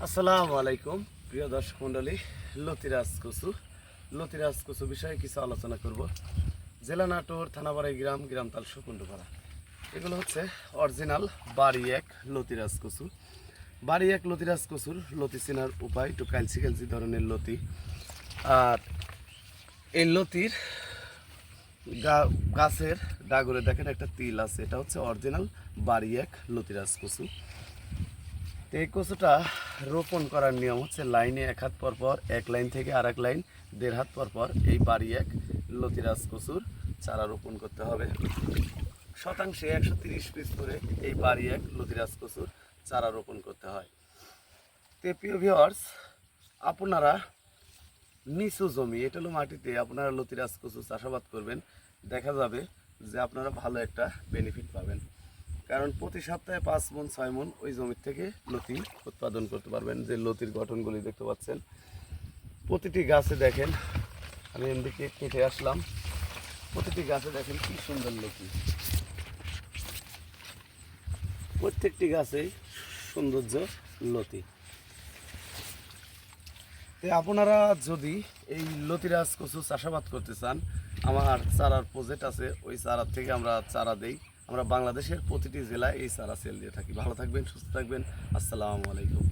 আসসালামু আলাইকুম প্রিয় দর্শক মণ্ডলী। লতিরাজ কচু বিষয়ে কিছু আলোচনা করব। জেলা নাটোর, থানাবাড়ি গ্রাম, গ্রাম তালসু, কুণ্ডুপাড়া। এগুলো হচ্ছে অরিজিনাল বাড়ি এক লতিরাজ কচু। বাড়ি এক লতিরাজ কচুর লতি চেনার উপায় একটু কালচি কালচি ধরনের লতি। আর এই লতির গাছের ডাগরে দেখেন একটা তিল আছে, এটা হচ্ছে অরিজিনাল বাড়ি এক লতিরাজ কচু। এই কচুটা রোপণ করার নিয়ম হচ্ছে লাইনে 1 হাত পর পর, এক লাইন থেকে আর এক লাইন 1.5 হাত পর পর এই বাড়ি এক লতিরাজ কচুর চারা রোপণ করতে হবে। শতাংশে 130 পিস করে এই বাড়ি এক লতিরাজ কচুর চারা রোপণ করতে হয়। তো প্রিয় ভিউয়ার্স, আপনারা নিচু জমি এঁটেল মাটিতে আপনারা লতিরাজ কচু চাষাবাদ করবেন, দেখা যাবে যে আপনারা ভালো একটা বেনিফিট পাবেন। কারণ প্রতি সপ্তাহে 5 মণ 6 মণ ওই জমির থেকে লতি উৎপাদন করতে পারবেন। যে লতির গঠনগুলি দেখতে পাচ্ছেন, প্রতিটি গাছে দেখেন, আমি এদিকে কেটে আসলাম, প্রতিটি গাছে দেখেন কি সুন্দর লতি, প্রত্যেকটি গাছেই সৌন্দর্য লতি। তো আপনারা যদি এই লতিরাজ কচু চাষাবাদ করতে চান, আমার চারার প্রজেক্ট আছে, ওই চারার থেকে আমরা চারা দেই। আমরা বাংলাদেশের প্রতিটি জেলায় এই চারা সেল দিয়ে থাকি। ভালো থাকবেন, সুস্থ থাকবেন। আসসালামু আলাইকুম।